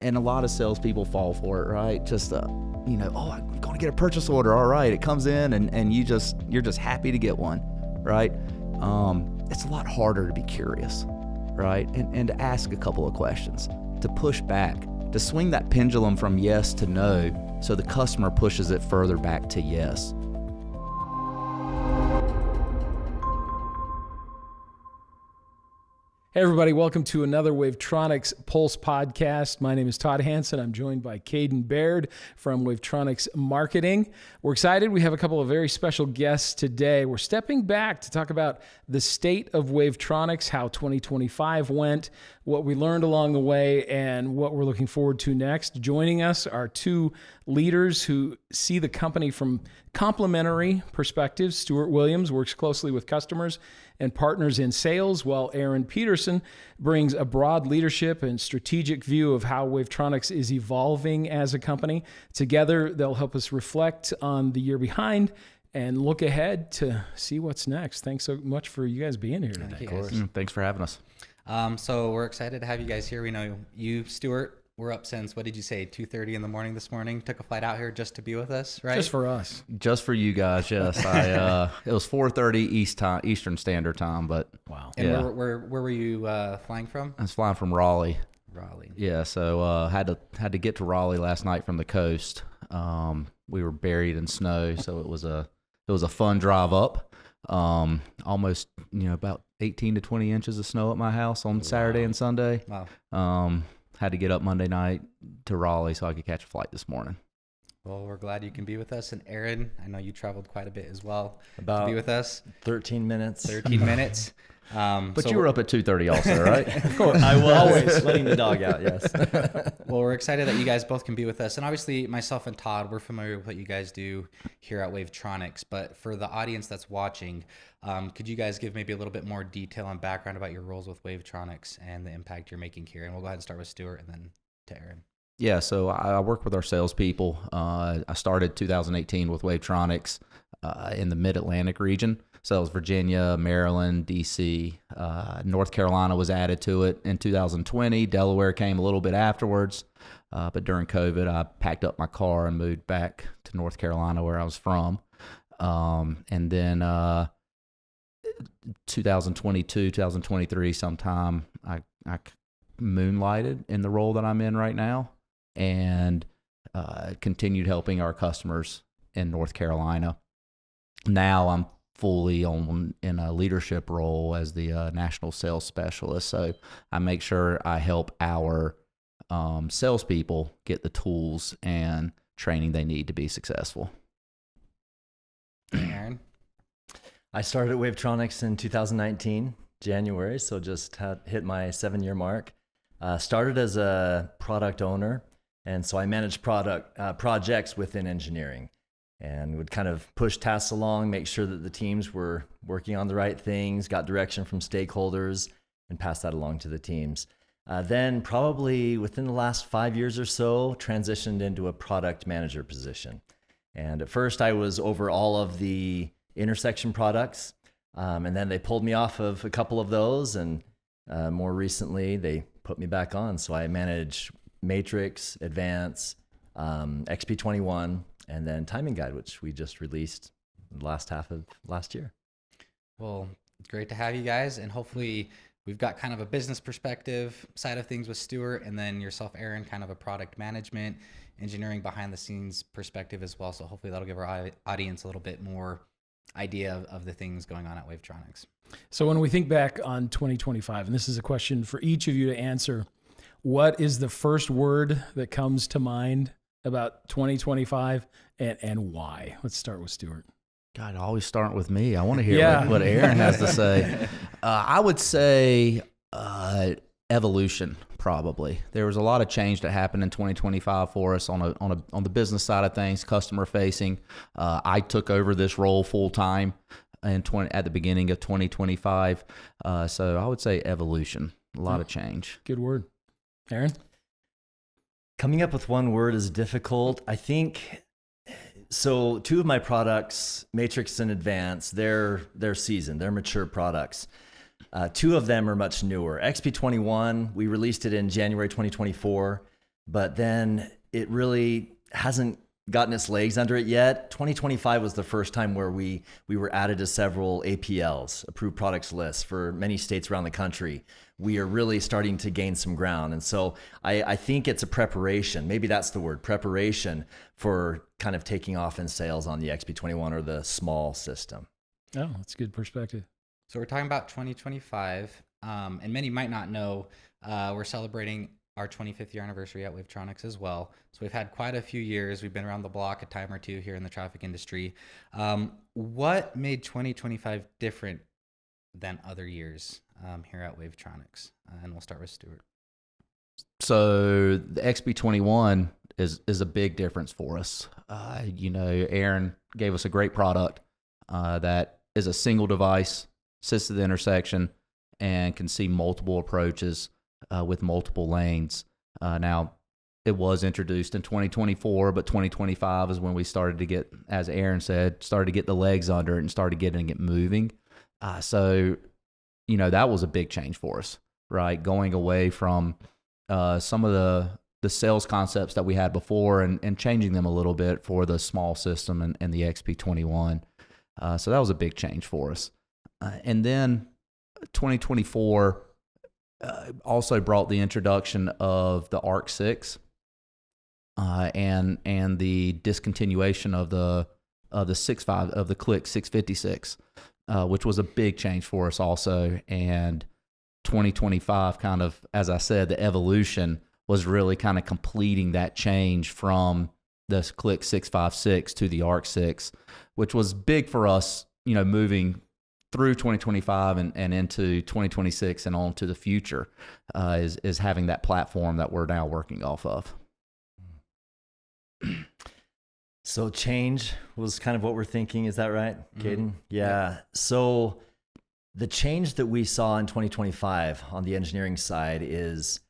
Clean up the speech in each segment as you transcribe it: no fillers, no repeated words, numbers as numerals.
And a lot of salespeople fall for it, right? Just, oh, I'm going to get a purchase order. All right, it comes in, and you're just happy to get one, right? It's a lot harder to be curious, right? And to ask a couple of questions, to push back, to swing that pendulum from yes to no, so the customer pushes it further back to yes. Hey everybody, welcome to another Wavetronix Pulse podcast. My name is Todd Hansen. I'm joined by Kaden Baird from Wavetronix Marketing. We're excited. We have a couple of very special guests today. We're stepping back to talk about the state of Wavetronix, how 2025 went, what we learned along the way, and what we're looking forward to next. Joining us are two leaders who see the company from complementary perspectives. Stewart Williams works closely with customers and partners in sales, while Aaron Peterson brings a broad leadership and strategic view of how Wavetronix is evolving as a company. Together, they'll help us reflect on the year behind and look ahead to see what's next. Thanks so much for you guys being here today. Of course. Thanks for having us. So we're excited to have you guys here. We know you, Stewart. We're up since, what did you say, 2:30 in the morning this morning? Took a flight out here just to be with us, right? Just for us. Just for you guys, yes. It was 4:30 Eastern Standard Time, but wow. And yeah. where were you flying from? I was flying from Raleigh. Raleigh. Yeah, so had to get to Raleigh last night from the coast. We were buried in snow, so it was a fun drive up. Almost about 18 to 20 inches of snow at my house on Saturday and Sunday. Wow. Had to get up Monday night to Raleigh so I could catch a flight this morning. Well, we're glad you can be with us. And Aaron, I know you traveled quite a bit as well About to be with us. 13 minutes. 13 minutes. But you were up at 2:30 also, right? Of course. I was always letting the dog out, yes. Well, we're excited that you guys both can be with us. And obviously, myself and Todd, we're familiar with what you guys do here at Wavetronix. But for the audience that's watching, could you guys give maybe a little bit more detail and background about your roles with Wavetronix and the impact you're making here? And we'll go ahead and start with Stewart and then to Aaron. Yeah, so I work with our salespeople. I started 2018 with Wavetronix in the Mid-Atlantic region. So it was Virginia, Maryland, D.C., North Carolina was added to it in 2020. Delaware came a little bit afterwards. But during COVID, I packed up my car and moved back to North Carolina where I was from. And then 2022, 2023 sometime, I moonlighted in the role that I'm in right now and continued helping our customers in North Carolina. Now I'm fully in a leadership role as the national sales specialist. So I make sure I help our salespeople get the tools and training they need to be successful. Aaron? I started at Wavetronix in 2019, January, so just hit my 7-year mark. Started as a product owner, and so I managed projects within engineering and would kind of push tasks along, make sure that the teams were working on the right things, got direction from stakeholders, and pass that along to the teams. Then probably within the last 5 years or so, transitioned into a product manager position. And at first I was over all of the intersection products, and then they pulled me off of a couple of those, and more recently they put me back on. So I manage Matrix, Advance, XP21, and then Timing Guide, which we just released the last half of last year. Well, great to have you guys. And hopefully we've got kind of a business perspective side of things with Stewart, and then yourself, Aaron, kind of a product management, engineering behind the scenes perspective as well. So hopefully that'll give our audience a little bit more idea of the things going on at Wavetronix. So when we think back on 2025, and this is a question for each of you to answer, what is the first word that comes to mind about 2025 and why? Let's start with Stewart. God, always start with me. I want to hear what Aaron has to say. I would say evolution, probably. There was a lot of change that happened in 2025 for us on the business side of things, customer facing. I took over this role full time at the beginning of 2025. So I would say evolution. A lot of change. Good word. Aaron? Coming up with one word is difficult. I think, so 2 of my products, Matrix and Advance, they're seasoned, they're mature products. 2 of them are much newer. XP21, we released it in January 2024. but then it really hasn't gotten its legs under it yet. 2025 was the first time where we were added to several APLs, approved products lists, for many states around the country. We are really starting to gain some ground. And so I think it's a preparation, maybe that's the word, preparation for kind of taking off in sales on the XP21 or the small system. Oh, that's a good perspective. So we're talking about 2025, and many might not know, we're celebrating our 25th year anniversary at Wavetronix as well. So we've had quite a few years. We've been around the block a time or two here in the traffic industry. What made 2025 different than other years here at Wavetronix? And we'll start with Stewart. So the XP21 is a big difference for us. Aaron gave us a great product that is a single device, sits at the intersection, and can see multiple approaches with multiple lanes. Now, it was introduced in 2024, but 2025 is when we started to get, as Aaron said, started to get the legs under it and started getting it moving. So that was a big change for us, right? Going away from some of the sales concepts that we had before and changing them a little bit for the small system and the XP21. So that was a big change for us. And then 2024 also brought the introduction of the ARC6 and the discontinuation of the 6.5 of the Click 656, which was a big change for us also. And 2025 kind of, as I said, the evolution was really kind of completing that change from the Click 656 to the ARC6, which was big for us, moving through 2025 and into 2026 and on to the future, is having that platform that we're now working off of. So change was kind of what we're thinking. Is that right, Kaden? Mm-hmm. Yeah. So the change that we saw in 2025 on the engineering side is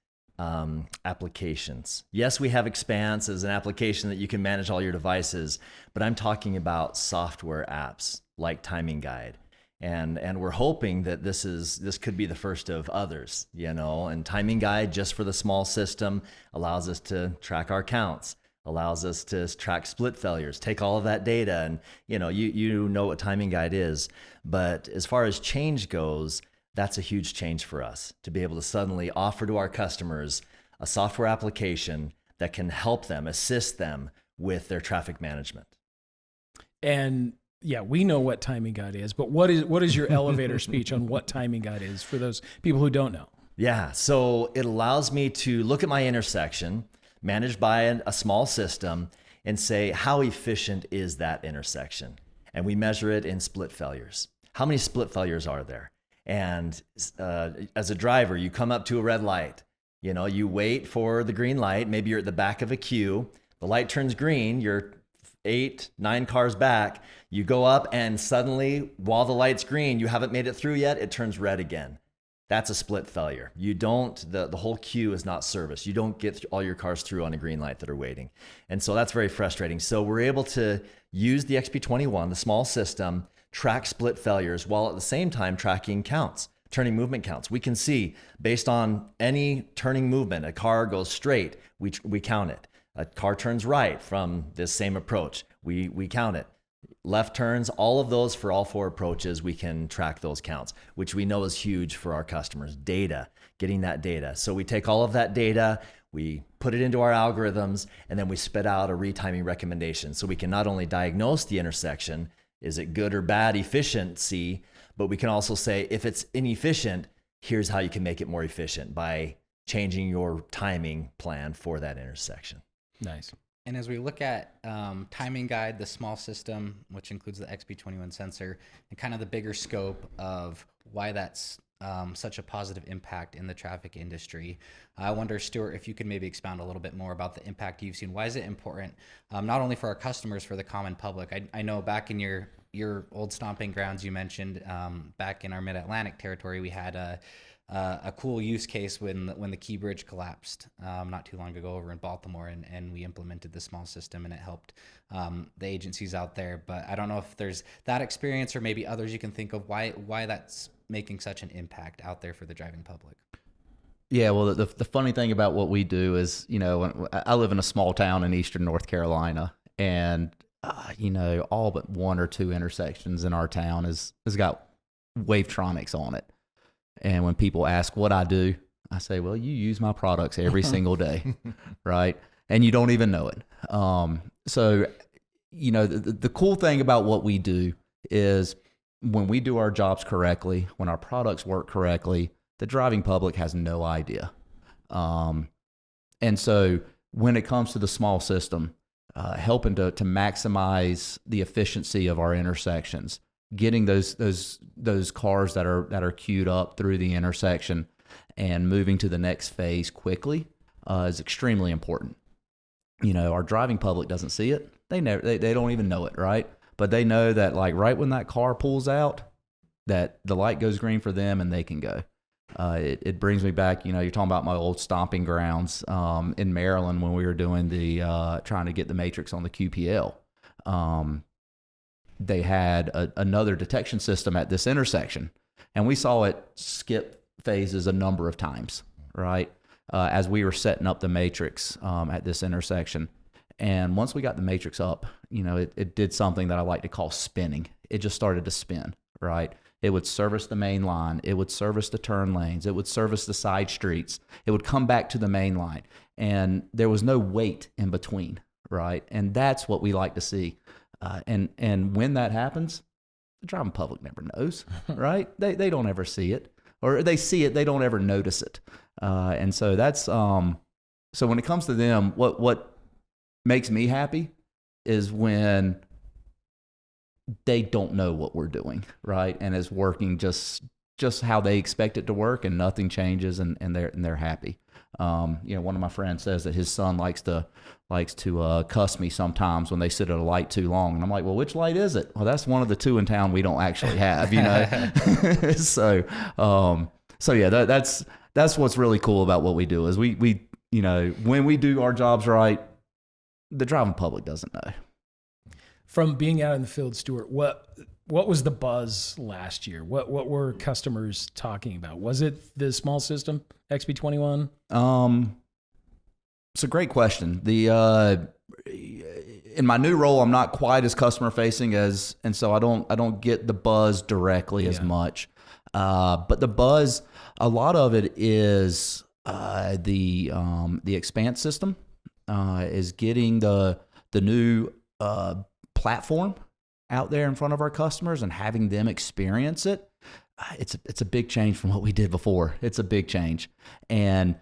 applications. Yes, we have Expanse as an application that you can manage all your devices, but I'm talking about software apps like Timing Guide. And we're hoping that this could be the first of others, and Timing Guide just for the small system allows us to track our counts, allows us to track split failures, take all of that data. And you know what Timing Guide is, but as far as change goes, that's a huge change for us to be able to suddenly offer to our customers a software application that can help them, assist them with their traffic management. And yeah, we know what Timing Guide is, but what is your elevator speech on what Timing Guide is for those people who don't know? Yeah, so it allows me to look at my intersection managed by a small system and say, how efficient is that intersection? And we measure it in split failures. How many split failures are there? And as a driver, you come up to a red light, you wait for the green light. Maybe you're at the back of a queue. The light turns green. You're 8-9 cars back. You go up and suddenly, while the light's green, you haven't made it through yet, it turns red again. That's a split failure. The whole queue is not serviced. You don't get all your cars through on a green light that are waiting. And so that's very frustrating. So we're able to use the XP21, the small system, track split failures while at the same time tracking counts, turning movement counts. We can see based on any turning movement, a car goes straight, we count it. A car turns right from this same approach, we count it. Left turns, all of those for all 4 approaches, we can track those counts, which we know is huge for our customers. Data, getting that data. So we take all of that data, we put it into our algorithms, and then we spit out a retiming recommendation. So we can not only diagnose the intersection, is it good or bad efficiency, but we can also say, if it's inefficient, here's how you can make it more efficient by changing your timing plan for that intersection. Nice. And as we look at Timing Guide, the small system, which includes the XP21 sensor, and kind of the bigger scope of why that's such a positive impact in the traffic industry, I wonder, Stewart, if you could maybe expound a little bit more about the impact you've seen. Why is it important, not only for our customers, for the common public? I know back in your old stomping grounds, you mentioned back in our Mid-Atlantic territory, we had a cool use case when the Key Bridge collapsed not too long ago over in Baltimore, and we implemented the small system, and it helped the agencies out there. But I don't know if there's that experience or maybe others you can think of why that's making such an impact out there for the driving public. Yeah, well, the funny thing about what we do is, I live in a small town in eastern North Carolina, and all but one or two intersections in our town has got Wavetronix on it. And when people ask what I do, I say, well, you use my products every single day, right? And you don't even know it. So, the cool thing about what we do is when we do our jobs correctly, when our products work correctly, the driving public has no idea. And so when it comes to the small system, helping to maximize the efficiency of our intersections, getting those cars that are queued up through the intersection and moving to the next phase quickly is extremely important. Our driving public doesn't see it. They don't even know it, right? But they know that, like, right when that car pulls out, that the light goes green for them and they can go. It brings me back, you're talking about my old stomping grounds in Maryland when we were doing trying to get the matrix on the QPL. They had another detection system at this intersection, and we saw it skip phases a number of times, right? As we were setting up the matrix at this intersection. And once we got the matrix up, it did something that I like to call spinning. It just started to spin, right? It would service the main line. It would service the turn lanes. It would service the side streets. It would come back to the main line. And there was no wait in between, right? And that's what we like to see. And when that happens, the driving public never knows, right? They don't ever see it. Or they see it, they don't ever notice it. And so that's, so when it comes to them, what makes me happy is when they don't know what we're doing, right? And it's working just how they expect it to work, and nothing changes, and they're happy. One of my friends says that his son likes to cuss me sometimes when they sit at a light too long, and I'm like, well, which light is it? Well, that's one of the two in town we don't actually have, So yeah, that's what's really cool about what we do is we when we do our jobs right, the driving public doesn't know. From being out in the field, Stewart, what was the buzz last year? What were customers talking about? Was it the small system XP21? It's a great question. In my new role, I'm not quite as customer facing and so I don't get the buzz directly as much. But the buzz, a lot of it is the Expanse system is getting the new platform out there in front of our customers and having them experience it. It's a big change from what we did before. It's a big change, and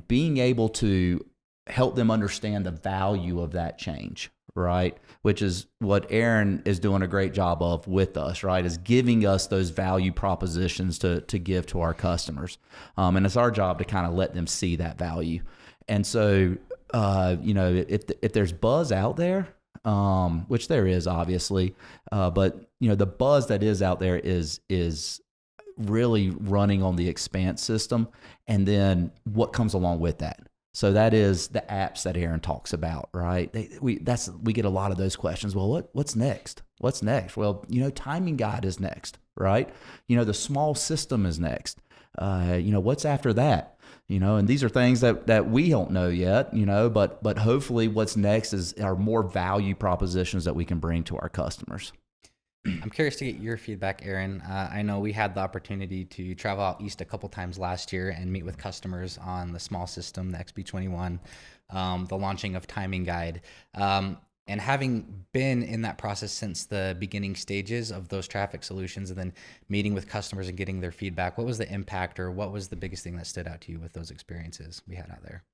being able to help them understand the value of that change, right? Which is what Aaron is doing a great job of with us, right? Is giving us those value propositions to give to our customers, and it's our job to kind of let them see that value. And so, if there's buzz out there, which there is obviously, but the buzz that is out there is really running on the Expanse system, and then what comes along with that. So that is the apps that Aaron talks about, right? We get a lot of those questions. Well, what's next? What's next? Well, Timing Guide is next, right? The small system is next. What's after that? And these are things that we don't know yet, but hopefully what's next are more value propositions that we can bring to our customers. I'm curious to get your feedback, Aaron. I know we had the opportunity to travel out east a couple times last year and meet with customers on the small system, the XP21, the launching of Timing Guide. And having been in that process since the beginning stages of those traffic solutions and then meeting with customers and getting their feedback, what was the impact or what was the biggest thing that stood out to you with those experiences we had out there?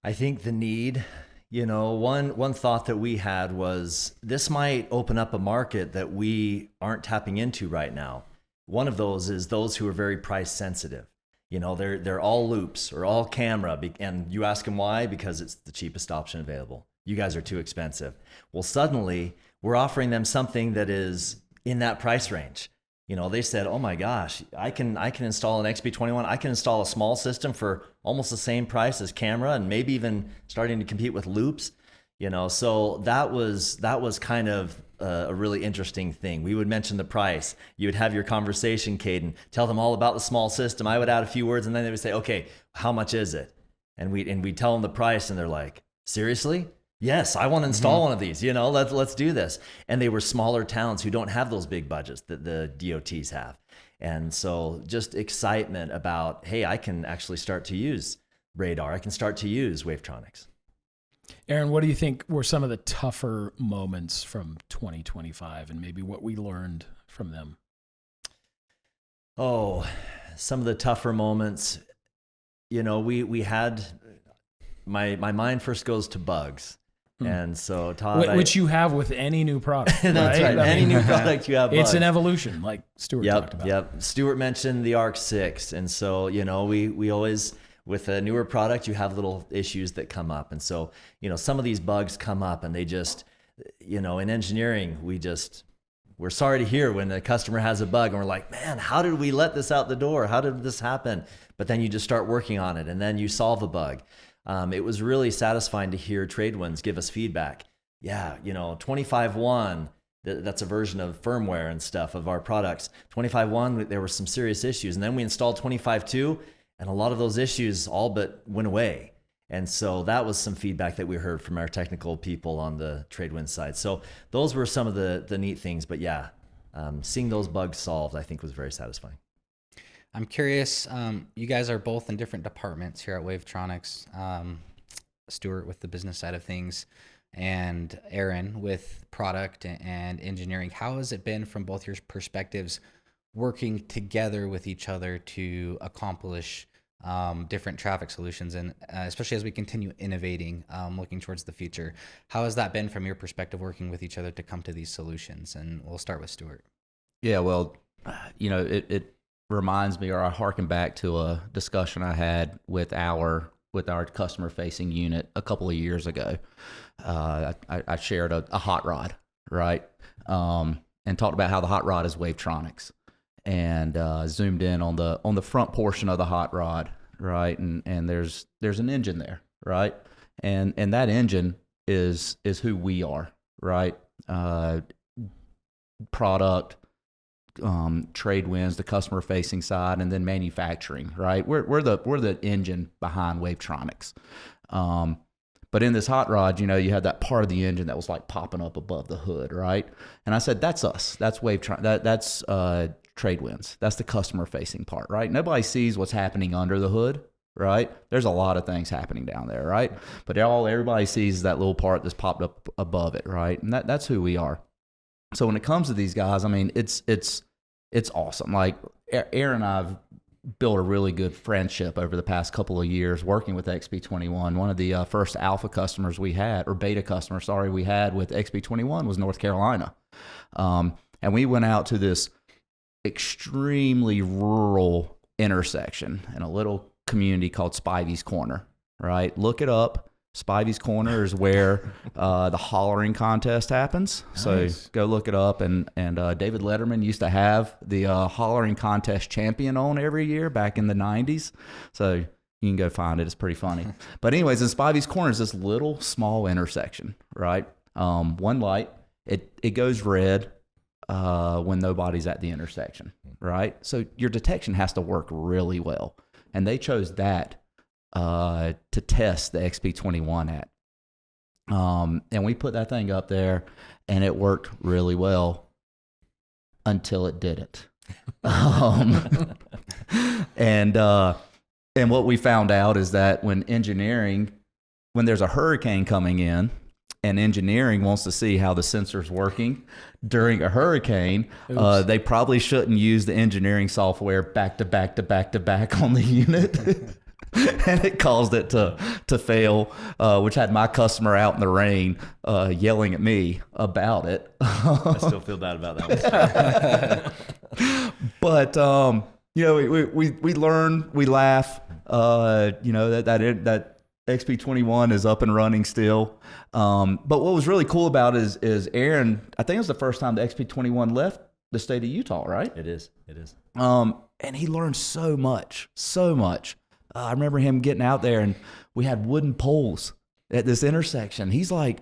I think the need, one thought that we had was this might open up a market that we aren't tapping into right now. One of those is those who are very price sensitive. They're all loops or all camera, and you ask them why, because it's the cheapest option available. You guys are too expensive. Well, suddenly we're offering them something that is in that price range. They said, oh my gosh, I can install an XP21. I can install a small system for almost the same price as camera, and maybe even starting to compete with loops. So that was kind of a really interesting thing. We would mention the price. You would have your conversation, Kaden, tell them all about the small system. I would add a few words, and then they would say, okay, how much is it? And we'd tell them the price, and they're like, seriously? Yes, I want to install one of these. Let's do this. And they were smaller towns who don't have those big budgets that the DOTs have. And so just excitement about, hey, I can actually start to use radar. I can start to use Wavetronix. Aaron, what do you think were some of the tougher moments from 2025 and maybe what we learned from them? Oh, some of the tougher moments, we had, my mind first goes to bugs. And so Todd, which you have with any new product. That's right. Any new product you have bugs. It's an evolution, like Stewart talked about. Yep. Stewart mentioned the ARC6. And so, we always, with a newer product, you have little issues that come up. And so, some of these bugs come up and they just, in engineering, we're sorry to hear when the customer has a bug and we're like, man, how did we let this out the door? How did this happen? But then you just start working on it and then you solve a bug. It was really satisfying to hear trade winds give us feedback. Yeah, 25.1, that's a version of firmware and stuff of our products. 25.1, there were some serious issues. And then we installed 25.2, and a lot of those issues all but went away. And so that was some feedback that we heard from our technical people on the trade wind side. So those were some of the neat things. But yeah, seeing those bugs solved, I think, was very satisfying. I'm curious, you guys are both in different departments here at Wavetronix. Stewart with the business side of things and Aaron with product and engineering. How has it been from both your perspectives working together with each other to accomplish different traffic solutions, and especially as we continue innovating, looking towards the future? How has that been from your perspective, working with each other to come to these solutions? And we'll start with Stewart. Yeah, well, it reminds me, or I harken back to a discussion I had with our customer facing unit a couple of years ago. I shared a hot rod, right? And talked about how the hot rod is Wavetronix, and zoomed in on the front portion of the hot rod, right? And there's an engine there, right? And that engine is who we are, right? Product, trade winds, the customer facing side, and then manufacturing, right? We're the engine behind Wavetronix. But in this hot rod, you had that part of the engine that was like popping up above the hood, right? And I said, that's us. That's Wavetronix. That's trade winds. That's the customer facing part, right? Nobody sees what's happening under the hood, right? There's a lot of things happening down there, right? But everybody sees that little part that's popped up above it, right? And that's who we are. So when it comes to these guys, I mean, it's awesome. Like Aaron and I've built a really good friendship over the past couple of years working with XP21. One of the first alpha customers we had, or beta customers, we had with XP21 was North Carolina. And we went out to this extremely rural intersection in a little community called Spivey's Corner, right? Look it up. Spivey's Corner is where the hollering contest happens. Nice. So go look it up. And David Letterman used to have the hollering contest champion on every year back in the 90s. So you can go find it. It's pretty funny. But anyways, in Spivey's Corner is this little small intersection, right? One light. It goes red when nobody's at the intersection, right? So your detection has to work really well. And they chose that to test the XP21 at. And we put that thing up there and it worked really well until it didn't. And what we found out is that when there's a hurricane coming in and engineering wants to see how the sensor's working during a hurricane, they probably shouldn't use the engineering software back to back on the unit. And it caused it to fail, which had my customer out in the rain yelling at me about it. I still feel bad about that one. But we learn, we laugh. That XP21 is up and running still. But what was really cool about it is Aaron, I think it was the first time the XP21 left the state of Utah, right? It is. And he learned so much. I remember him getting out there and we had wooden poles at this intersection. He's like,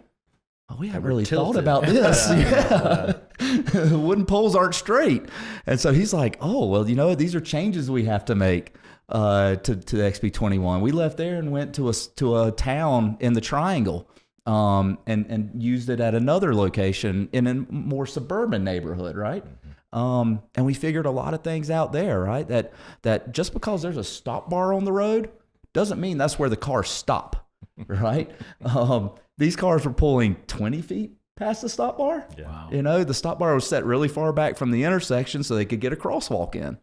oh, we haven't were really thought tilted. about this. Yeah. Wooden poles aren't straight. And so he's like, oh, well, these are changes we have to make to the XP21. We left there and went to a town in the Triangle and used it at another location in a more suburban neighborhood, right? And we figured a lot of things out there, right? That just because there's a stop bar on the road doesn't mean that's where the cars stop, right? These cars were pulling 20 feet past the stop bar. Yeah. Wow. The stop bar was set really far back from the intersection so they could get a crosswalk in.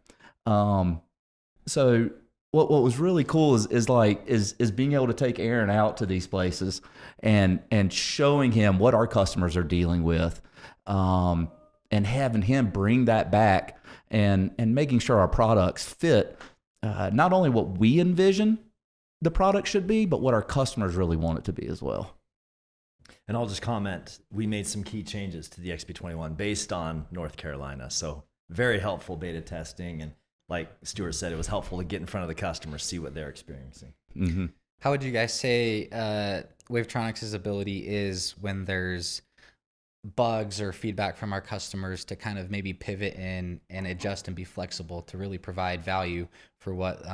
So what was really cool is being able to take Aaron out to these places and showing him what our customers are dealing with, and having him bring that back and making sure our products fit not only what we envision the product should be, but what our customers really want it to be as well. And I'll just comment, we made some key changes to the XP21 based on North Carolina. So very helpful beta testing. And like Stewart said, it was helpful to get in front of the customer, see what they're experiencing. Mm-hmm. How would you guys say Wavetronix's ability is when there's bugs or feedback from our customers to kind of maybe pivot in and adjust and be flexible to really provide value for what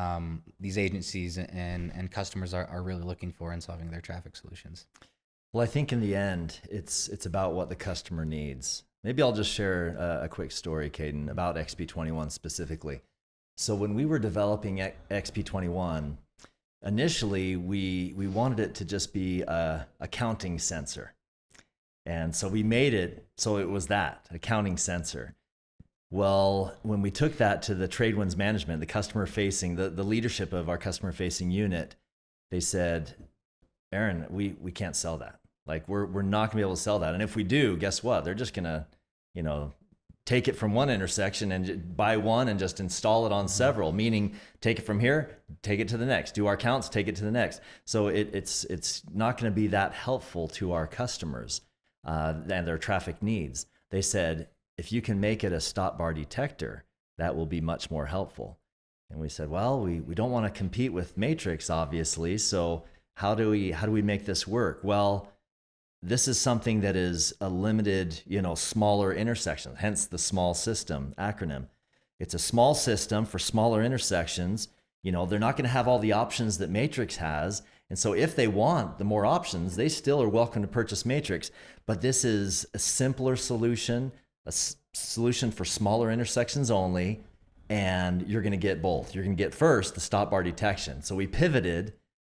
these agencies and customers are really looking for in solving their traffic solutions? Well, I think in the end, it's about what the customer needs. Maybe I'll just share a quick story, Kaden, about XP21 specifically. So when we were developing XP21, initially we wanted it to just be a counting sensor. And so we made it so it was that, a counting sensor. Well, when we took that to the TradeWinds management, the customer-facing, the leadership of our customer-facing unit, they said, Aaron, we can't sell that. Like, we're not gonna be able to sell that. And if we do, guess what? They're just gonna, take it from one intersection and buy one and just install it on several, meaning take it from here, take it to the next, do our counts, take it to the next. So it's not gonna be that helpful to our customers and their traffic needs. They said, if you can make it a stop bar detector, that will be much more helpful. And we said, well, we don't want to compete with Matrix, obviously. So how do we make this work? Well, this is something that is a limited, smaller intersection, hence the small system acronym. It's a small system for smaller intersections. They're not going to have all the options that Matrix has. And so if they want the more options, they still are welcome to purchase Matrix. But this is a simpler solution, a solution for smaller intersections only. And you're going to get both. You're going to get first the stop bar detection. So we pivoted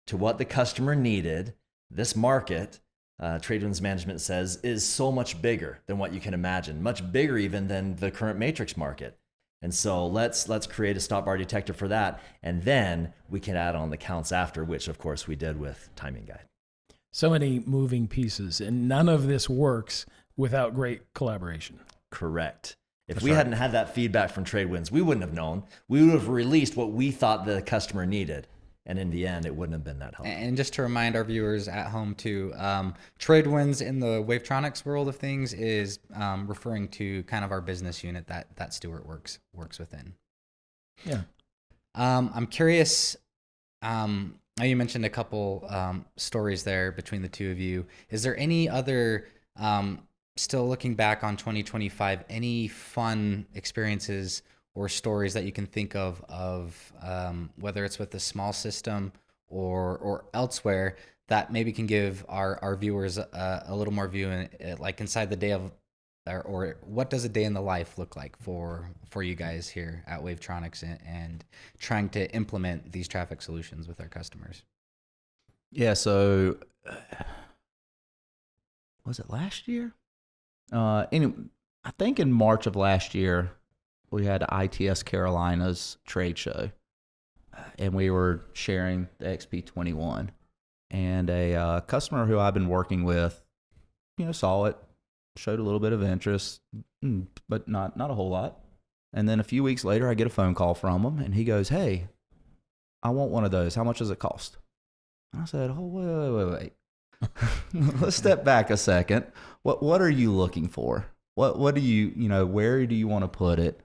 to what the customer needed. This market, TradeWinds management says, is so much bigger than what you can imagine, much bigger even than the current Matrix market. And so let's create a stop bar detector for that, and then we can add on the counts after, which of course we did with Timing Guide. So many moving pieces, and none of this works without great collaboration. Correct. If That's we right. hadn't had that feedback from TradeWinds, we wouldn't have known. We would have released what we thought the customer needed. And in the end, it wouldn't have been that helpful. And just to remind our viewers at home too, TradeWinds in the Wavetronix world of things is referring to kind of our business unit that Stewart works within. Yeah. I'm curious. Now you mentioned a couple stories there between the two of you. Is there any other, still looking back on 2025, any fun experiences or stories that you can think of whether it's with the small system or elsewhere that maybe can give our viewers a little more view in, like inside the day of, or what does a day in the life look like for you guys here at Wavetronix and trying to implement these traffic solutions with our customers? Yeah, so was it last year? Anyway, I think in March of last year, we had ITS Carolina's trade show, and we were sharing the XP21. And a customer who I've been working with, saw it, showed a little bit of interest, but not a whole lot. And then a few weeks later, I get a phone call from him, and he goes, "Hey, I want one of those. How much does it cost?" And I said, "Oh, wait. Let's step back a second. What are you looking for? What do you, where do you want to put it?"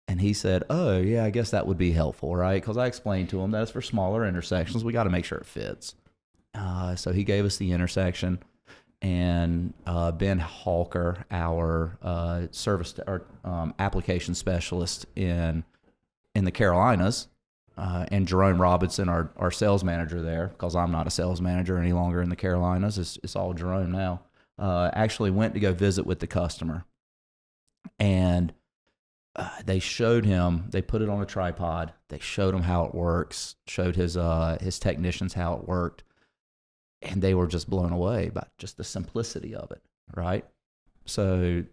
And he said, "Oh, yeah, I guess that would be helpful, right?" Because I explained to him that it's for smaller intersections. We got to make sure it fits. So he gave us the intersection, and Ben Halker, our application specialist in the Carolinas, and Jerome Robinson, our sales manager there, because I'm not a sales manager any longer in the Carolinas. It's all Jerome now. Actually went to go visit with the customer, and they showed him. They put it on a tripod. They showed him how it works. Showed his technicians how it worked, and they were just blown away by just the simplicity of it. Right. So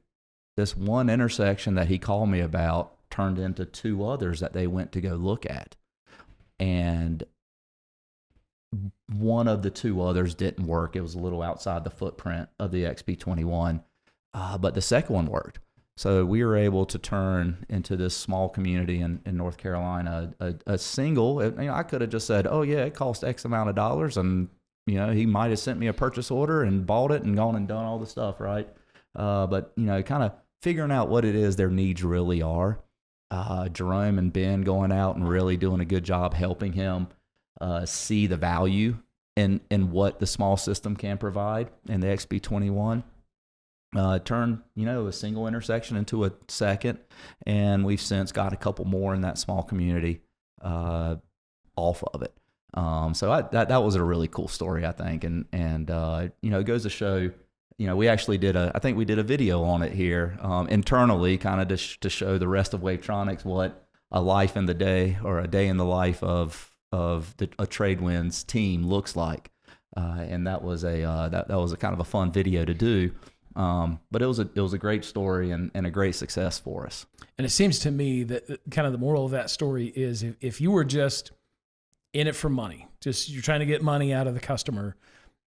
this one intersection that he called me about turned into 2 others that they went to go look at. And one of the 2 others didn't work. It was a little outside the footprint of the XP21, but the second one worked. So we were able to turn into this small community in North Carolina a single. I could have just said, "Oh yeah, it cost X amount of dollars," and he might have sent me a purchase order and bought it and gone and done all the stuff, right? But kind of figuring out what it is their needs really are. Jerome and Ben going out and really doing a good job helping him see the value in what the small system can provide in the XP21. Turned a single intersection into a second, and we've since got a couple more in that small community off of it. So that was a really cool story, I think, and it goes to show. We actually I think we did a video on it here internally, kind of to show the rest of Wavetronix what a life in the day, or a day in the life of a Tradewinds team looks like, and that was that was a kind of a fun video to do, but it was a great story and a great success for us. And it seems to me that kind of the moral of that story is if you were just in it for money, just you're trying to get money out of the customer,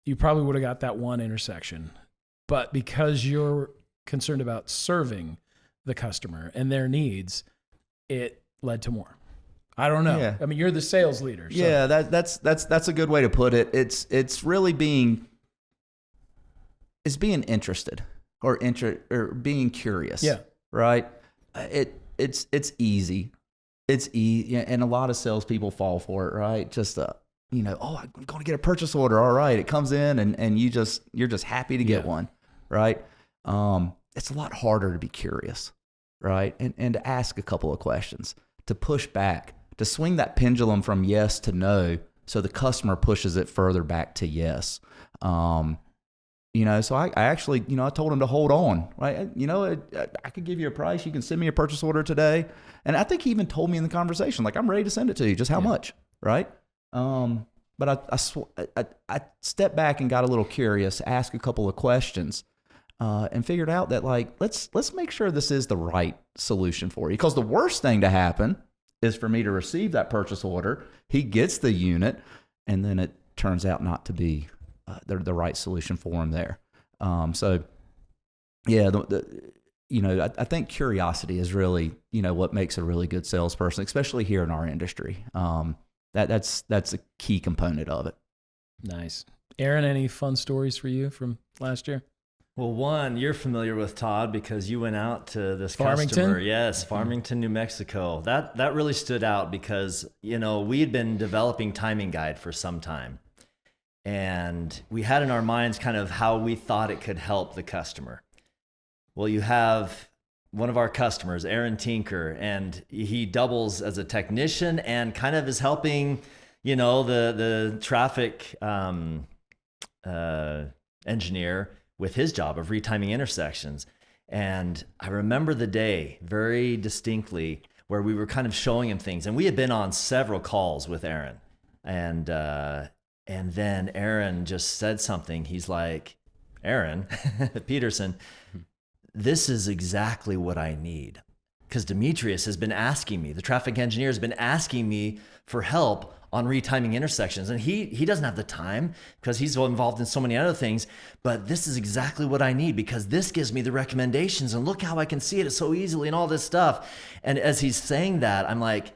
you probably would have got that one intersection. But because you're concerned about serving the customer and their needs, it led to more. I don't know. Yeah. I mean, you're the sales leader. So. Yeah, that's a good way to put it. It's really being interested or being curious. Yeah. Right. It's easy. It's easy, and a lot of salespeople fall for it. Right. Just I'm going to get a purchase order. All right, it comes in, and you're just happy to get one, right? It's a lot harder to be curious, right? And to ask a couple of questions, to push back, to swing that pendulum from yes to no, so the customer pushes it further back to yes. So I actually, I told him to hold on, right? I could give you a price. You can send me a purchase order today, and I think he even told me in the conversation, like, I'm ready to send it to you. Just how much, right? But I stepped back and got a little curious, asked a couple of questions, and figured out that, like, let's make sure this is the right solution for you. Because the worst thing to happen is for me to receive that purchase order, he gets the unit, and then it turns out not to be the right solution for him there. So yeah, I think curiosity is really, what makes a really good salesperson, especially here in our industry. That's a key component of it. Nice. Aaron, any fun stories for you from last year? Well, one, you're familiar with Todd because you went out to this Farmington? customer. Yes, Farmington, New Mexico. That really stood out because, we had been developing timing guide for some time. And we had in our minds kind of how we thought it could help the customer. Well, you have one of our customers, Aaron Tinker, and he doubles as a technician and kind of is helping, the traffic engineer with his job of retiming intersections. And I remember the day very distinctly where we were kind of showing him things, and we had been on several calls with Aaron, and then Aaron just said something. He's like, Aaron, Peterson, this is exactly what I need. Because Demetrius has been asking me, the traffic engineer has been asking me for help on retiming intersections. And he doesn't have the time because he's so involved in so many other things. But this is exactly what I need because this gives me the recommendations. And look how I can see it so easily and all this stuff. And as he's saying that, I'm like,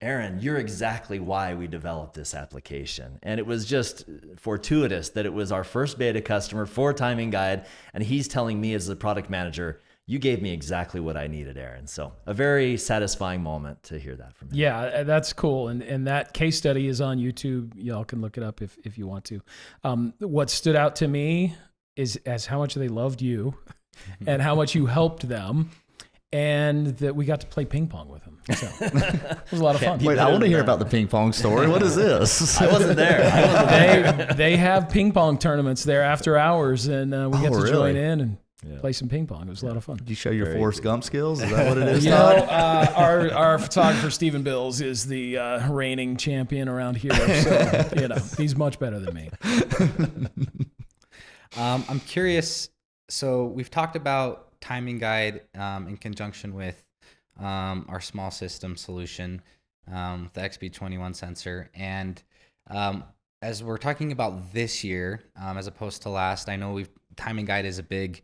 Aaron, you're exactly why we developed this application. And it was just fortuitous that it was our first beta customer for Timing Guide. And he's telling me as the product manager, you gave me exactly what I needed, Aaron. So a very satisfying moment to hear that from him. Yeah, that's cool. And that case study is on YouTube. Y'all can look it up if you want to. What stood out to me is as how much they loved you and how much you helped them, and that we got to play ping pong with them. So it was a lot of fun. Wait, I want to hear about the ping pong story. What is this? I wasn't there. They have ping pong tournaments there after hours, and we get to join in and play some ping pong. It was a lot of fun. Did you show your Forrest Gump skills? Is that what it is? You know, our photographer Stephen Bills is the reigning champion around here, so you know he's much better than me. I'm curious. So we've talked about timing guide in conjunction with our small system solution, the XB21 sensor, and as we're talking about this year, as opposed to last, I know timing guide is a big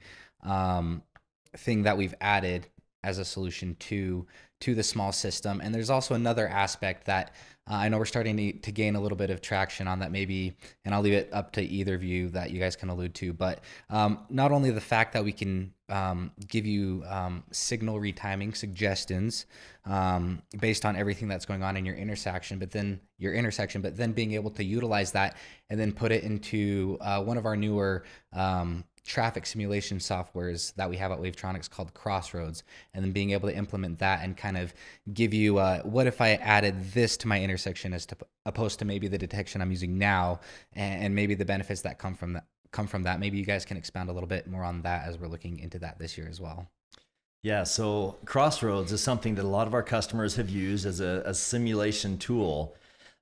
thing that we've added as a solution to the small system. And there's also another aspect that I know we're starting to gain a little bit of traction on that maybe, and I'll leave it up to either of you that you guys can allude to, but not only the fact that we can give you signal retiming suggestions based on everything that's going on in your intersection, but then being able to utilize that and then put it into one of our newer traffic simulation softwares that we have at Wavetronix called Crossroads, and then being able to implement that and kind of give you what if I added this to my intersection as opposed to maybe the detection I'm using now, and maybe the benefits that come from that. Maybe you guys can expound a little bit more on that as we're looking into that this year as well. Yeah, so Crossroads is something that a lot of our customers have used as a simulation tool,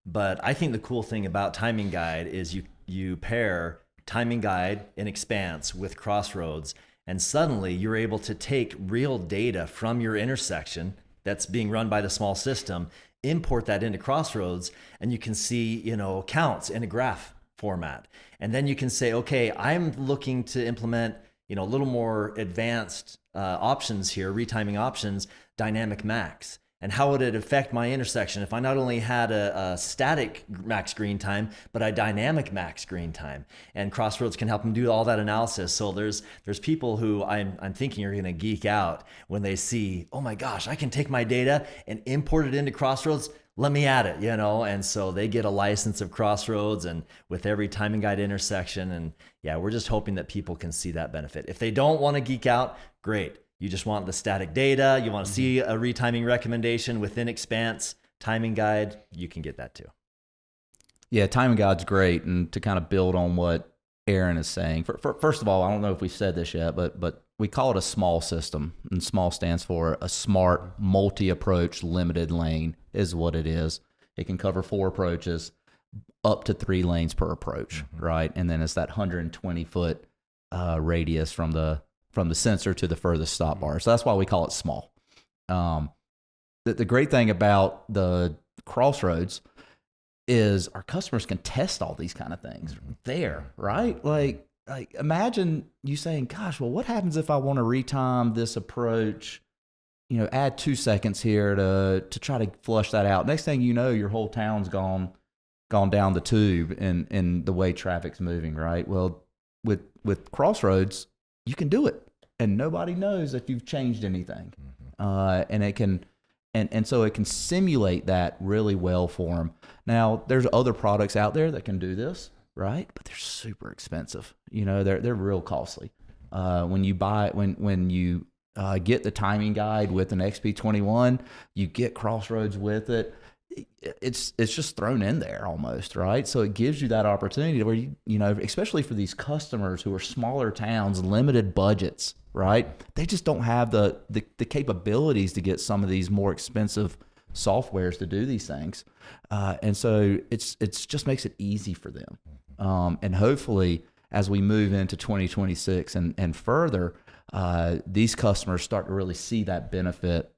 but I think the cool thing about Timing Guide is you pair Timing Guide in Expanse with Crossroads, and suddenly you're able to take real data from your intersection that's being run by the small system, import that into Crossroads, and you can see, counts in a graph format. And then you can say, okay, I'm looking to implement, a little more advanced options here, retiming options, dynamic max. And how would it affect my intersection if I not only had a static max green time, but a dynamic max green time? And Crossroads can help them do all that analysis. So there's people who I'm thinking are going to geek out when they see, oh my gosh, I can take my data and import it into Crossroads. Let me add it, And so they get a license of Crossroads and with every timing guide intersection. And yeah, we're just hoping that people can see that benefit. If they don't want to geek out, great. You just want the static data, you want to see a retiming recommendation within Expanse, timing guide, you can get that too. Yeah, timing guide's great. And to kind of build on what Aaron is saying, first of all, I don't know if we've said this yet, but we call it a small system, and SMALL stands for a smart multi-approach limited lane is what it is. It can cover 4 approaches, up to 3 lanes per approach, right? And then it's that 120-foot radius from the sensor to the furthest stop bar. So that's why we call it small. The great thing about the Crossroads is our customers can test all these kind of things there, right? Like imagine you saying, gosh, well, what happens if I want to retime this approach, add 2 seconds here to try to flush that out. Next thing you know, your whole town's gone down the tube in the way traffic's moving, right? Well, with Crossroads, you can do it, and nobody knows if you've changed anything, and it can, and so it can simulate that really well for them. Now, there's other products out there that can do this, right? But they're super expensive. They're real costly. When you get the timing guide with an XP21, you get Crossroads with it. It's just thrown in there almost, right? So it gives you that opportunity where especially for these customers who are smaller towns, limited budgets, right? They just don't have the capabilities to get some of these more expensive softwares to do these things, and so it's just makes it easy for them. And hopefully, as we move into 2026 and further, these customers start to really see that benefit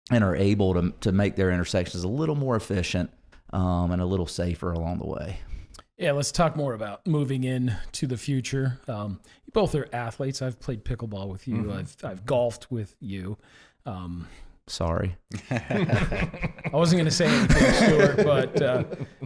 and are able to make their intersections a little more efficient and a little safer along the way. Yeah, let's talk more about moving into the future. You both are athletes. I've played pickleball with you. I've golfed with you. Sorry. I wasn't going to say anything, Stewart, but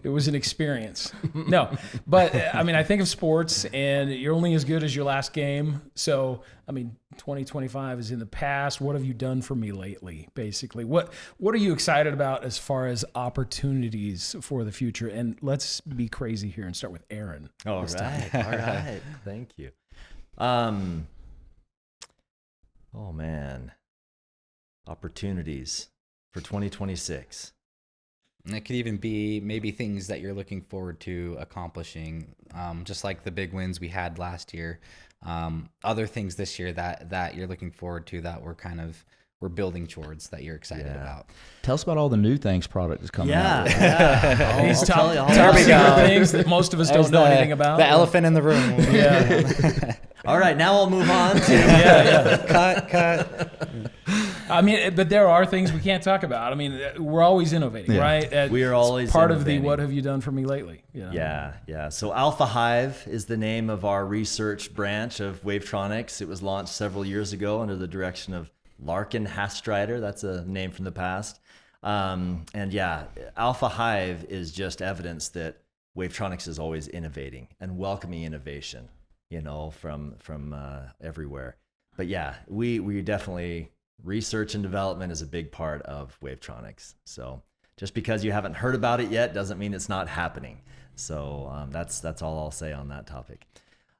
it was an experience. No, but I mean, I think of sports, and you're only as good as your last game. So, I mean, 2025 is in the past. What have you done for me lately, basically? What are you excited about as far as opportunities for the future? And let's be crazy here and start with Aaron. All right. Thank you. Oh, man. Opportunities for 2026. And it could even be maybe things that you're looking forward to accomplishing, just like the big wins we had last year. Other things this year that you're looking forward to that we're building towards that you're excited about. Tell us about all the new things product is coming out. Yeah. These I'll tell you all top about secret it. things that most of us don't know anything about. The elephant in the room. Yeah. All right, now I'll move on to Cut. I mean, but there are things we can't talk about. I mean, we're always innovating, right? We are always part innovating. of the what have you done for me lately? You know? Yeah. So Alpha Hive is the name of our research branch of Wavetronix. It was launched several years ago under the direction of Larkin Hastrider. That's a name from the past. And yeah, Alpha Hive is just evidence that Wavetronix is always innovating and welcoming innovation, you know, from everywhere. But yeah, we definitely, research and development is a big part of Wavetronix. So just because you haven't heard about it yet doesn't mean it's not happening. So that's all I'll say on that topic.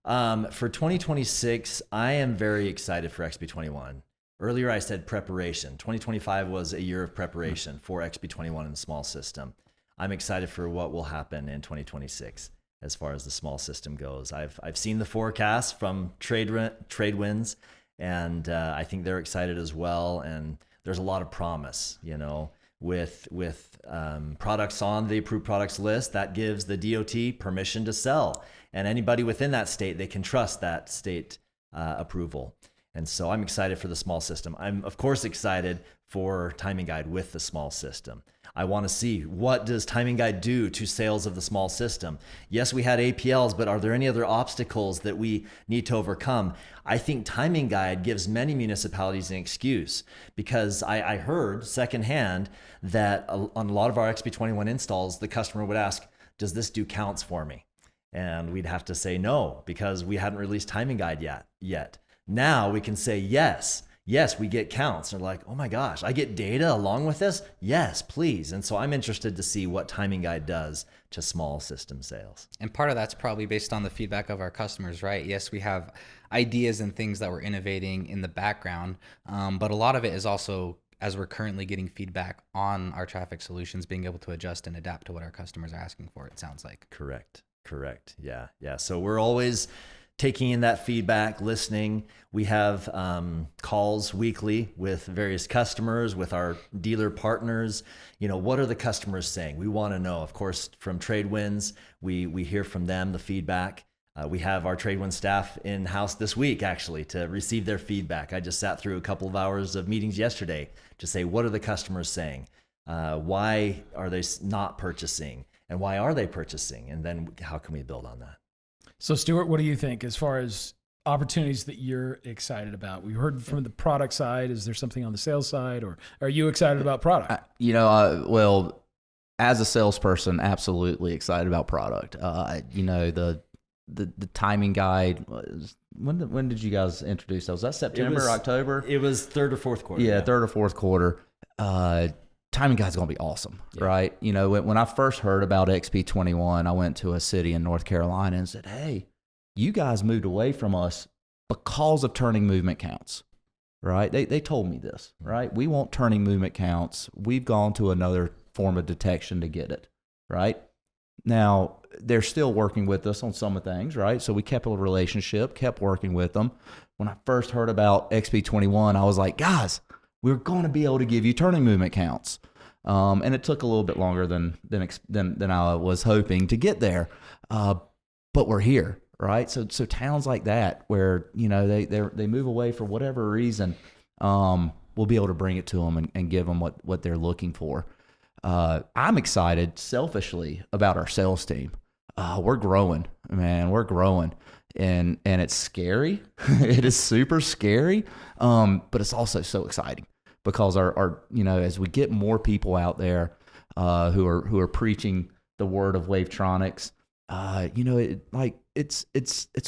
For 2026, I am very excited for XP21. Earlier I said preparation. 2025 was a year of preparation for XP21 in the small system. I'm excited for what will happen in 2026 as far as the small system goes. I've seen the forecast from Tradewinds, and I think they're excited as well. And there's a lot of promise, you know, with products on the approved products list that gives the DOT permission to sell, and anybody within that state, they can trust that state approval. And so I'm excited for the small system. I'm of course excited for Timing Guide with the small system. I want to see, what does Timing Guide do to sales of the small system? Yes, we had APLs, but are there any other obstacles that we need to overcome? I think Timing Guide gives many municipalities an excuse, because I heard secondhand that on a lot of our XP21 installs, the customer would ask, does this do counts for me? And we'd have to say no, because we hadn't released Timing Guide yet. Now we can say yes, we get counts. They're like, oh my gosh, I get data along with this? Yes, please. And so I'm interested to see what Timing Guide does to small system sales. And part of that's probably based on the feedback of our customers, right? Yes, we have ideas and things that we're innovating in the background, but a lot of it is also, as we're currently getting feedback on our traffic solutions, being able to adjust and adapt to what our customers are asking for, it sounds like. Correct. Yeah. So we're always taking in that feedback, listening. We have calls weekly with various customers, with our dealer partners. You know, what are the customers saying? We want to know. Of course, from Tradewinds, we hear from them the feedback. We have our Tradewinds staff in-house this week, actually, to receive their feedback. I just sat through a couple of hours of meetings yesterday to say, what are the customers saying? Why are they not purchasing? And why are they purchasing? And then how can we build on that? So, Stewart, what do you think as far as opportunities that you're excited about? We heard from the product side. Is there something on the sales side, or are you excited about product? Well, as a salesperson, absolutely excited about product. You know, the Timing Guide was, when did you guys introduce that? Was that September, October? It was third or fourth quarter. Yeah, third or fourth quarter. Timing Guide's going to be awesome, right? You know, when I first heard about XP21, I went to a city in North Carolina and said, hey, you guys moved away from us because of turning movement counts, right? They told me this, right? We want turning movement counts. We've gone to another form of detection to get it, right? Now, they're still working with us on some of things, right? So we kept a relationship, kept working with them. When I first heard about XP21, I was like, guys, we're going to be able to give you turning movement counts. And it took a little bit longer than I was hoping to get there. But we're here, right? So towns like that where, you know, they move away for whatever reason, we'll be able to bring it to them and give them what they're looking for. I'm excited selfishly about our sales team. We're growing, man. We're growing. And it's scary. It is super scary. But it's also so exciting because our as we get more people out there who are preaching the word of Wavetronix, it's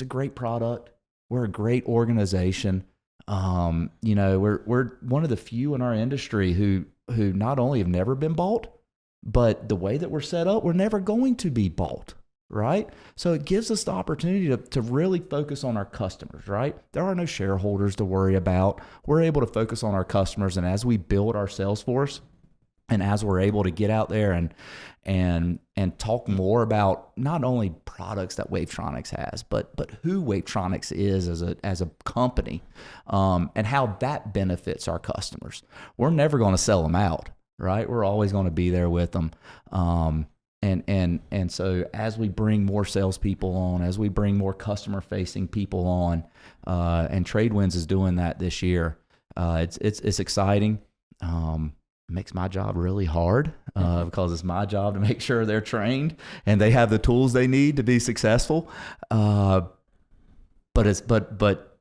a great product. We're a great organization. We're one of the few in our industry who not only have never been bought, but the way that we're set up, we're never going to be bought, right? So it gives us the opportunity to really focus on our customers, right? There are no shareholders to worry about. We're able to focus on our customers, and as we build our sales force, and as we're able to get out there and talk more about not only products that Wavetronix has, but who Wavetronix is as a company, and how that benefits our customers. We're never going to sell them out, right? We're always going to be there with them. And so as we bring more salespeople on, as we bring more customer-facing people on, and TradeWinds is doing that this year, it's exciting. Makes my job really hard because it's my job to make sure they're trained and they have the tools they need to be successful. But it's going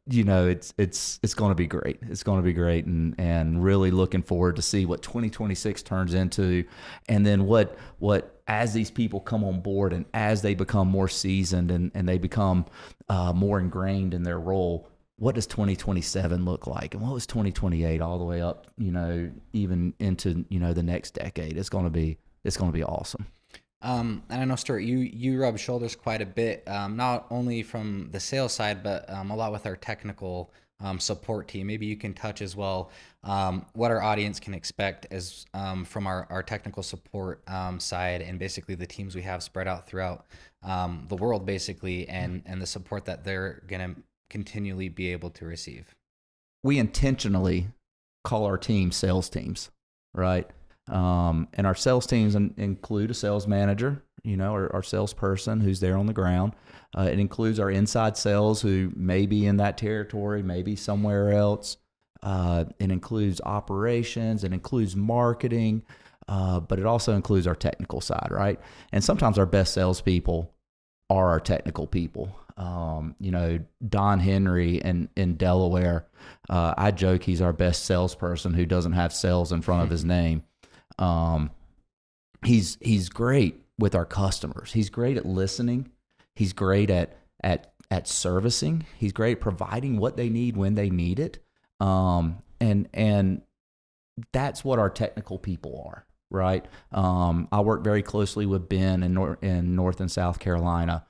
to be great. It's going to be great, and really looking forward to see what 2026 turns into, and then what as these people come on board and as they become more seasoned and they become more ingrained in their role. What does 2027 look like? And what was 2028 all the way up, even into, the next decade? It's going to be awesome. And I know, Stewart, you rub shoulders quite a bit, not only from the sales side, but a lot with our technical support team. Maybe you can touch as well what our audience can expect as from our technical support side, and basically the teams we have spread out throughout the world, basically, and the support that they're going to continually be able to receive. We intentionally call our teams sales teams, right? And our sales teams include a sales manager, our salesperson who's there on the ground. It includes our inside sales who may be in that territory, maybe somewhere else. It includes operations, it includes marketing, but it also includes our technical side, right? And sometimes our best salespeople are our technical people. Don Henry in Delaware, I joke he's our best salesperson who doesn't have sales in front of his name. He's great with our customers. He's great at listening. He's great at servicing. He's great at providing what they need when they need it. And that's what our technical people are, right? I work very closely with Ben in North and South Carolina.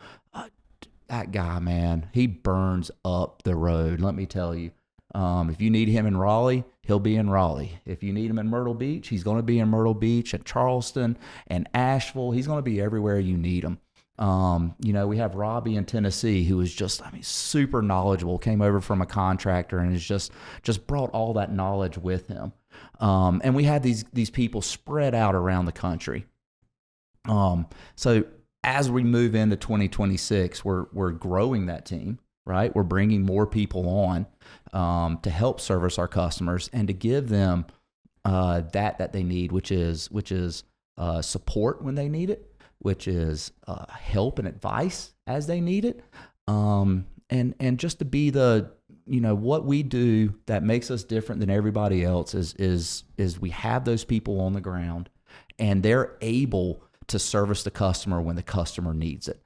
That guy, man, he burns up the road. Let me tell you, if you need him in Raleigh, he'll be in Raleigh. If you need him in Myrtle Beach, he's going to be in Myrtle Beach, and Charleston, and Asheville. He's going to be everywhere you need him. We have Robbie in Tennessee, who is just, super knowledgeable, came over from a contractor and has just brought all that knowledge with him. And we have these people spread out around the country. So as we move into 2026, we're growing that team, right? We're bringing more people on to help service our customers and to give them that they need, which is support when they need it, which is help and advice as they need it, and just to be the what we do that makes us different than everybody else is we have those people on the ground, and they're able to service the customer when the customer needs it.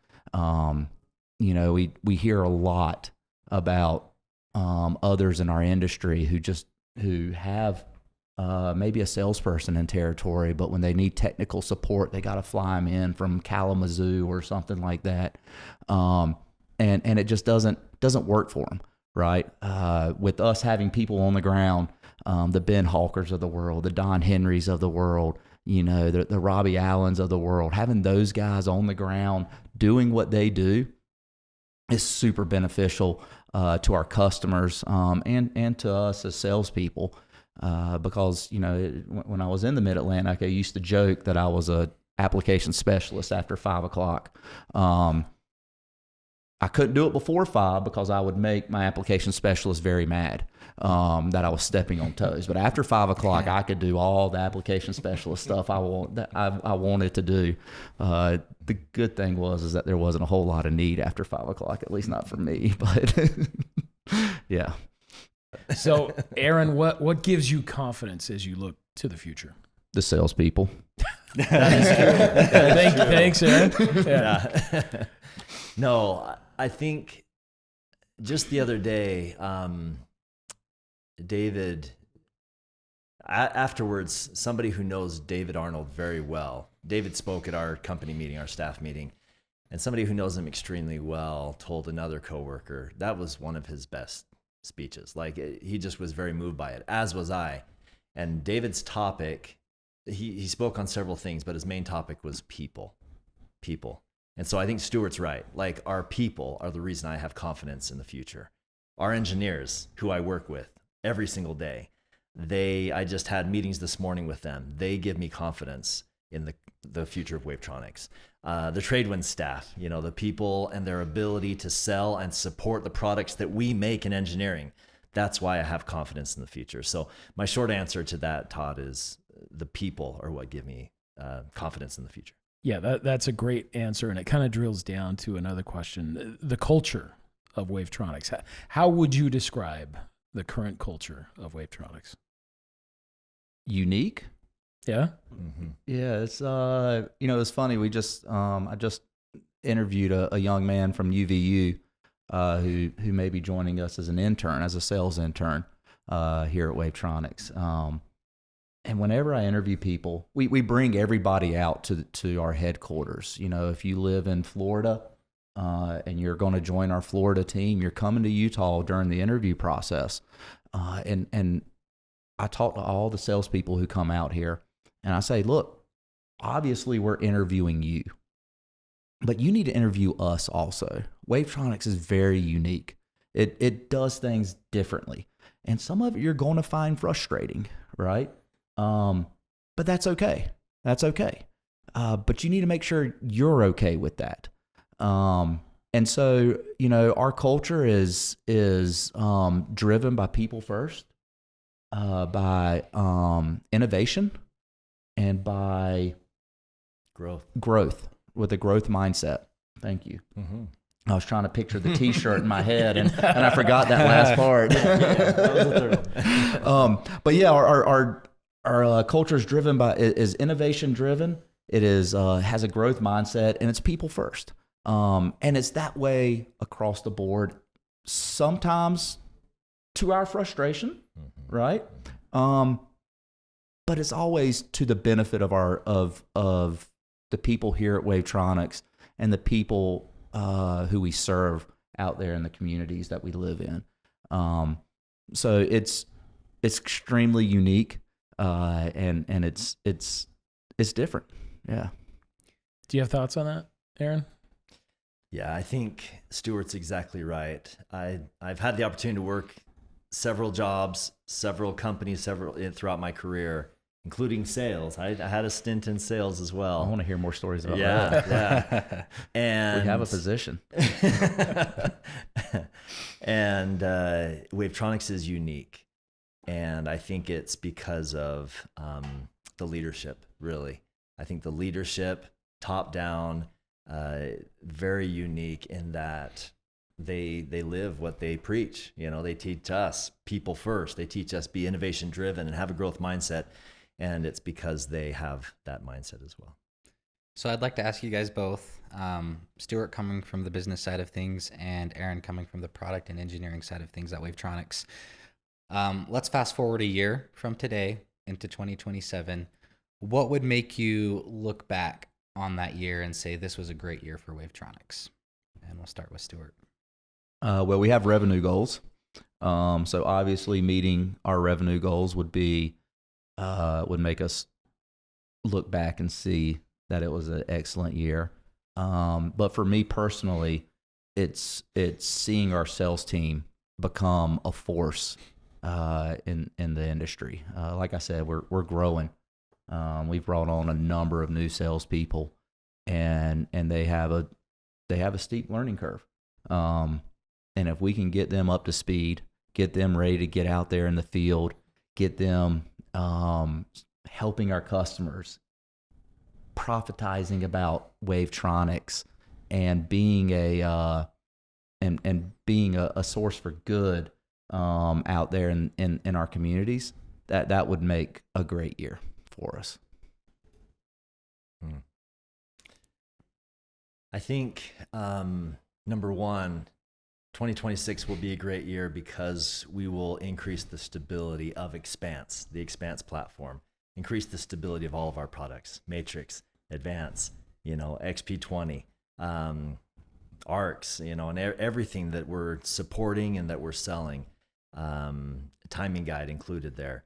We hear a lot about others in our industry who have maybe a salesperson in territory, but when they need technical support, they got to fly them in from Kalamazoo or something like that, and it just doesn't work for them, right? With us having people on the ground, the Ben Hawkers of the world, the Don Henrys of the world, the Robbie Allens of the world, having those guys on the ground doing what they do is super beneficial to our customers and to us as salespeople. Because when I was in the Mid-Atlantic, I used to joke that I was a application specialist after 5 o'clock. I couldn't do it before 5 because I would make my application specialist very mad that I was stepping on toes. But after 5 o'clock, I could do all the application specialist stuff I wanted to do. The good thing was that there wasn't a whole lot of need after 5 o'clock, at least not for me. But yeah. So, Aaron, what gives you confidence as you look to the future? The salespeople. That is true. Thanks, Aaron. Yeah. No, I think just the other day, David, afterwards, somebody who knows David Arnold very well, David spoke at our company meeting, our staff meeting, and somebody who knows him extremely well told another coworker that was one of his best speeches. Like, he just was very moved by it, as was I. And David's topic, he spoke on several things, but his main topic was people. And so I think Stewart's right. Like, our people are the reason I have confidence in the future. Our engineers, who I work with every single day, I just had meetings this morning with them. They give me confidence in the future of Wavetronix. The Tradewin staff, the people and their ability to sell and support the products that we make in engineering. That's why I have confidence in the future. So my short answer to that, Todd, is the people are what give me confidence in the future. Yeah, that's a great answer, and it kind of drills down to another question: the culture of Wavetronix. How would you describe the current culture of Wavetronix? Unique. Yeah. Mm-hmm. Yeah, it's it's funny. We just I just interviewed a young man from UVU who may be joining us as an intern, as a sales intern here at Wavetronix. And whenever I interview people, we bring everybody out to our headquarters. If you live in Florida and you're going to join our Florida team, you're coming to Utah during the interview process. And I talk to all the salespeople who come out here, and I say, look, obviously we're interviewing you, but you need to interview us also. Wavetronix is very unique. It does things differently, and some of it you're going to find frustrating, right? But that's okay. That's okay. But you need to make sure you're okay with that. And so, our culture is driven by people first, by innovation, and by growth with a growth mindset. Thank you. Mm-hmm. I was trying to picture the T-shirt in my head, and I forgot that last part. That was the third one. But yeah, our culture is driven by is innovation driven. It is has a growth mindset, and it's people first. And it's that way across the board. Sometimes to our frustration, mm-hmm. right? But it's always to the benefit of of the people here at Wavetronix and the people who we serve out there in the communities that we live in. So it's extremely unique, and it's different. Yeah. Do you have thoughts on that, Aaron? Yeah, I think Stewart's exactly right. I've had the opportunity to work several jobs, several companies, throughout my career, including sales. I had a stint in sales as well. I want to hear more stories about that. Yeah. And we have a position. And Wavetronix is unique. And I think it's because of the leadership, really. I think the leadership, top down, very unique in that they live what they preach. They teach us people first. They teach us be innovation driven and have a growth mindset. And it's because they have that mindset as well. So I'd like to ask you guys both, Stewart coming from the business side of things and Aaron coming from the product and engineering side of things at Wavetronix. Let's fast forward a year from today into 2027. What would make you look back on that year and say this was a great year for Wavetronix? And we'll start with Stewart. Well, we have revenue goals. So obviously meeting our revenue goals would make us look back and see that it was an excellent year. But for me personally, it's seeing our sales team become a force in the industry. Like I said, we're growing. We've brought on a number of new salespeople, and they have a steep learning curve. And if we can get them up to speed, get them ready to get out there in the field, get them helping our customers, prophetizing about Wavetronix, and being a source for good out there in our communities, that would make a great year for us. I think, number one, 2026 will be a great year because we will increase the stability of Expanse, the Expanse platform, increase the stability of all of our products, Matrix, Advance, XP20, ARCs, and everything that we're supporting and that we're selling. Timing guide included there,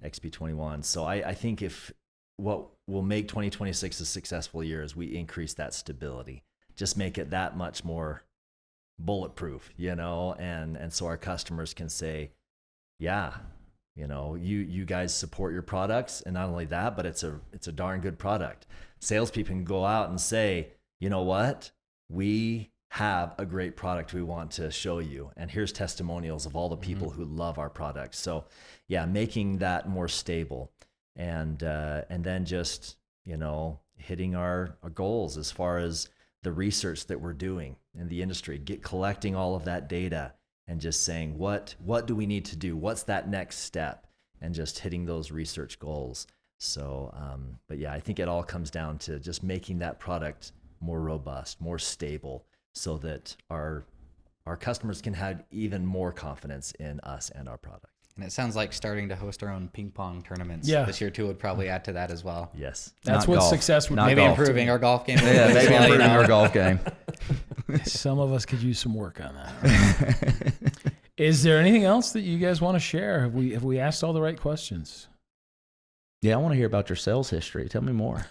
XP21. So I think if what will make 2026 a successful year is we increase that stability, just make it that much more bulletproof, and so our customers can say, yeah, you guys support your products, and not only that, but it's a darn good product. Salespeople can go out and say, you know what, we have a great product we want to show you, and here's testimonials of all the people who love our products. So yeah, making that more stable, and then just hitting our goals as far as the research that we're doing in the industry, collecting all of that data and just saying, what do we need to do? What's that next step? And just hitting those research goals. So, but yeah, I think it all comes down to just making that product more robust, more stable, so that our customers can have even more confidence in us and our product. And it sounds like starting to host our own ping pong tournaments this year too would probably add to that as well. Yes. That's Not what golf. success would Not be. Maybe golf. improving our golf game. Yeah, maybe improving our golf game. Some of us could use some work on that. Is there anything else that you guys want to share? Have we asked all the right questions? Yeah, I want to hear about your sales history. Tell me more.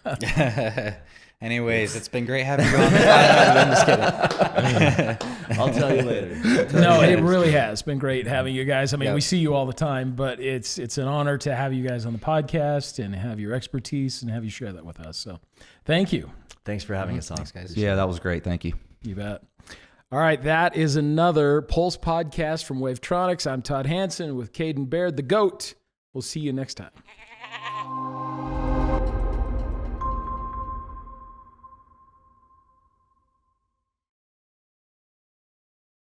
Anyways, it's been great having you on. I'm just kidding. I'll tell you later. No, it really has been great having you guys. I mean, Yep. we see you all the time, but it's an honor to have you guys on the podcast and have your expertise and have you share that with us. So thank you. Thanks for having us on. Thanks, guys. Yeah, that was great. Thank you. You bet. All right, that is another Pulse podcast from Wavetronix. I'm Todd Hansen with Kaden Baird, the GOAT. We'll see you next time.